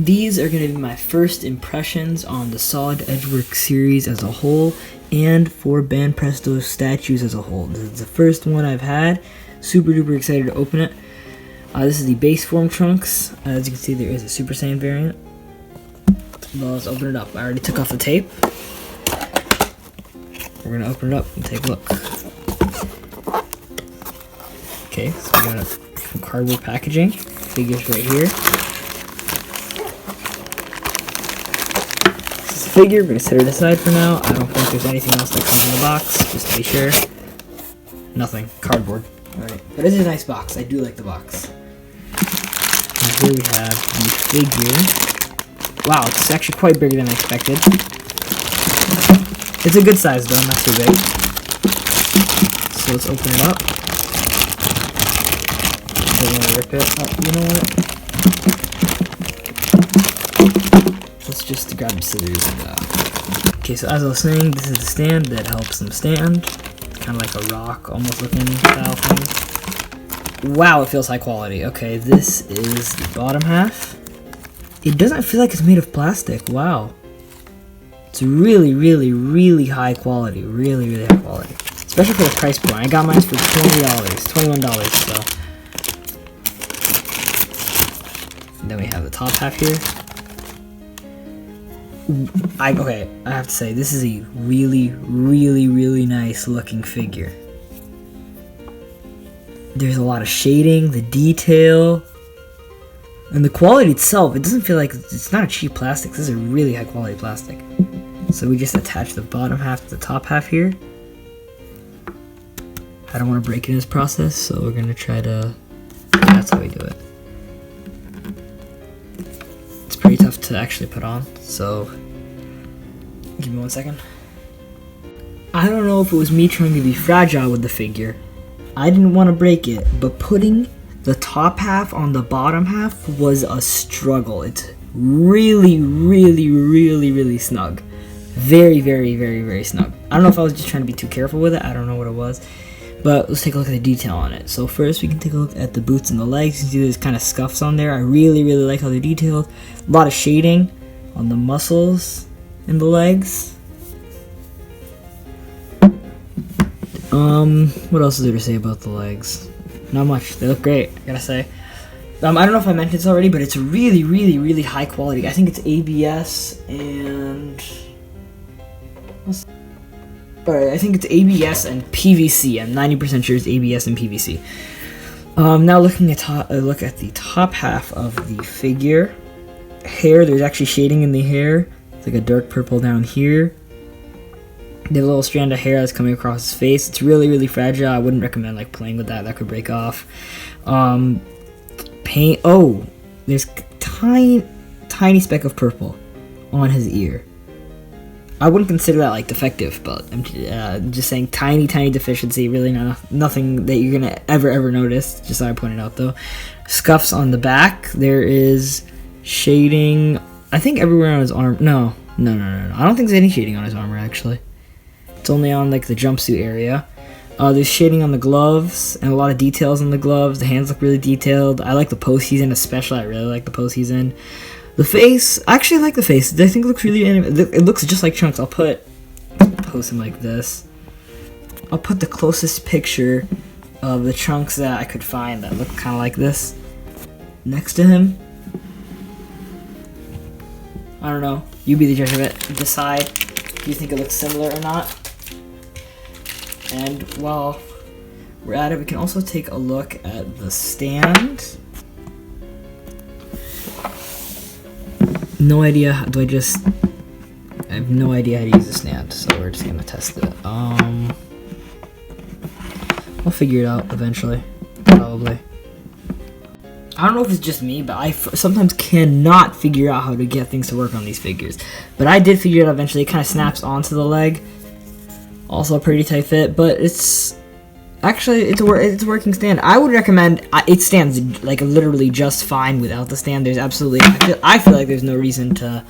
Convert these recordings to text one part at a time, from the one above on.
these are going to be my first impressions on the Solid Edgework series as a whole, and for Banpresto statues as a whole. This is the first one I've had. Super duper excited to open it. This is the base form trunks. As you can see, there is a Super Saiyan variant. Well, let's open it up. I already took off the tape. We're going to open it up and take a look. Okay, so we got some cardboard packaging. Figures right here. This is a figure. We're going to set it aside for now. I don't think there's anything else that comes in the box, just to be sure. Nothing. Cardboard. Alright, but it's a nice box. I do like the box. And here we have the figure. Wow, it's actually quite bigger than I expected. It's a good size though, not too big. So let's open it up. I don't want to rip it. Oh, you know what? Let's just grab the scissors and okay, so as I was saying, this is the stand that helps them stand. It's kind of like a rock, almost looking style thing. Wow, it feels high quality. Okay, this is the bottom half. It doesn't feel like it's made of plastic. Wow. It's really, really, really high quality. Really, really high quality. Especially for the price point. I got mine for $20, $21, so. And then we have the top half here. Okay, I have to say, this is a really, really, really nice looking figure. There's a lot of shading, the detail, and the quality itself. It doesn't feel like it's not a cheap plastic. This is a really high quality plastic. So we just attach the bottom half to the top half here. I don't want to break it in this process, so we're gonna try to. That's how we do it. It's pretty tough to actually put on. So give me 1 second. I don't know if it was me trying to be fragile with the figure. I didn't want to break it, but putting the top half on the bottom half was a struggle. It's really, really, really, really snug. Very, very, very, very snug. I don't know if I was just trying to be too careful with it. I don't know what it was. But let's take a look at the detail on it. So first we can take a look at the boots and the legs. You can see there's kind of scuffs on there. I really, really like how they're detailed. A lot of shading on the muscles and the legs. What else is there to say about the legs? Not much. They look great, I gotta say. I don't know if I mentioned this already, but it's really, really, really high quality. I think it's ABS and... Alright, I think it's ABS and PVC. I'm 90% sure it's ABS and PVC. Now looking at look at the top half of the figure. Hair, there's actually shading in the hair. It's like a dark purple down here. There's a little strand of hair that's coming across his face. It's really, really fragile. I wouldn't recommend like playing with that. That could break off. Paint. Oh, there's tiny speck of purple on his ear. I wouldn't consider that like defective, but I'm just saying tiny deficiency. Really nothing that you're gonna ever notice. Just thought I pointed out though. Scuffs on the back. There is shading. I think everywhere on his arm. No. I don't think there's any shading on his armor actually. It's only on like the jumpsuit area. There's shading on the gloves and a lot of details on the gloves. The hands look really detailed. I like the pose he's in especially. I really like the pose he's in. The face, I actually like the face. I think it looks really animated. It looks just like Trunks. I'll pose him like this. I'll put the closest picture of the Trunks that I could find that look kind of like this next to him. I don't know. You be the judge of it. Decide if you think it looks similar or not. And while we're at it, we can also take a look at the stand. No idea. I have no idea how to use the stand, so we're just gonna test it. I'll figure it out eventually, probably. I don't know if it's just me, but I sometimes cannot figure out how to get things to work on these figures. But I did figure it out eventually. It kind of snaps onto the leg. Also a pretty tight fit, but it's actually it's a working stand. I would recommend. It stands like literally just fine without the stand. There's absolutely I feel like there's no reason to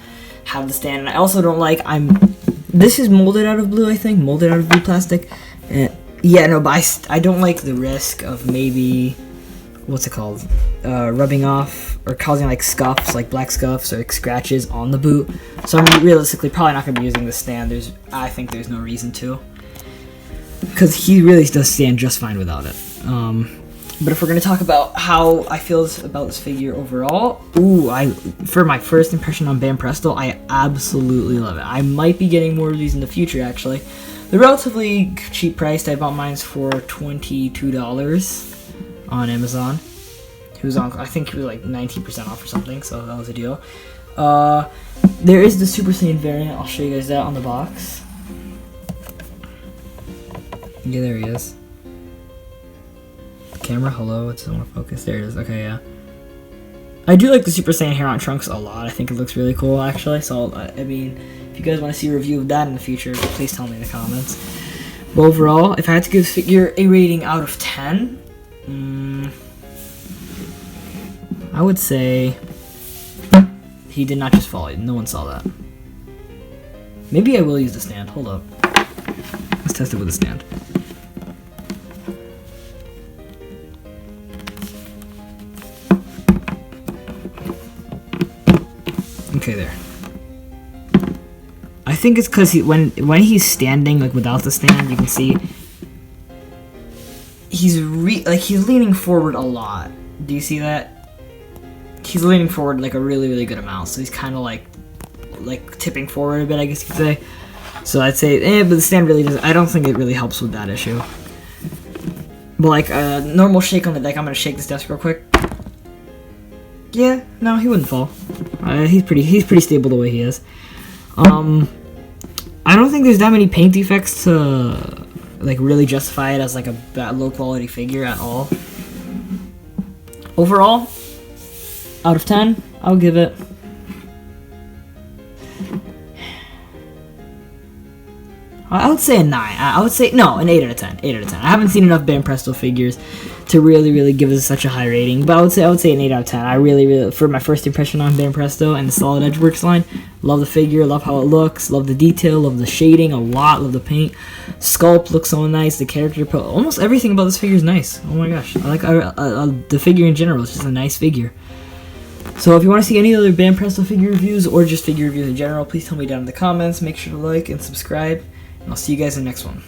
have the stand. And I also don't like this is molded out of blue. I think molded out of blue plastic. Yeah, no, but I don't like the risk of maybe what's it called, rubbing off or causing like scuffs, like black scuffs or like scratches on the boot. So I'm realistically probably not going to be using the stand. I think there's no reason to, because he really does stand just fine without it. But if we're going to talk about how I feel about this figure overall, for my first impression on Banpresto, I absolutely love it. I might be getting more of these in the future, actually. They're relatively cheap priced. I bought mine for $22 on Amazon. He was on, I think he was like 19% off or something, so that was a deal. There is the Super Saiyan variant. I'll show you guys that on the box. Yeah, there he is. Camera, hello, it doesn't want to focus. There it is. Okay, yeah. I do like the Super Saiyan hair on Trunks a lot. I think it looks really cool, actually. So, I mean, if you guys want to see a review of that in the future, please tell me in the comments. But overall, if I had to give this figure a rating out of 10, I would say he did not just fall. No one saw that. Maybe I will use the stand. Hold up. Let's test it with the stand. Okay, there. I think it's because when he's standing like without the stand, you can see he's leaning forward a lot. Do you see that? He's leaning forward like a really good amount. So he's kind of like tipping forward a bit, I guess you could say. So I'd say, but the stand really doesn't. I don't think it really helps with that issue. But like a normal shake on the deck, I'm gonna shake this desk real quick. Yeah, no, he wouldn't fall. He's pretty stable the way he is. I don't think there's that many paint defects to like really justify it as like a low quality figure at all. Overall, out of 10, I'll give it I would say a 9. I would say, no, an 8 out of 10. 8 out of 10. I haven't seen enough Banpresto figures to really give this such a high rating, but I would say an 8 out of 10. I really, for my first impression on Banpresto and the Solid Edgeworks line, love the figure, love how it looks, love the detail, love the shading a lot, love the paint. Sculpt looks so nice, the character, almost everything about this figure is nice. Oh my gosh, I like the figure in general. It's just a nice figure. So if you want to see any other Banpresto figure reviews or just figure reviews in general, please tell me down in the comments. Make sure to like and subscribe. And I'll see you guys in the next one.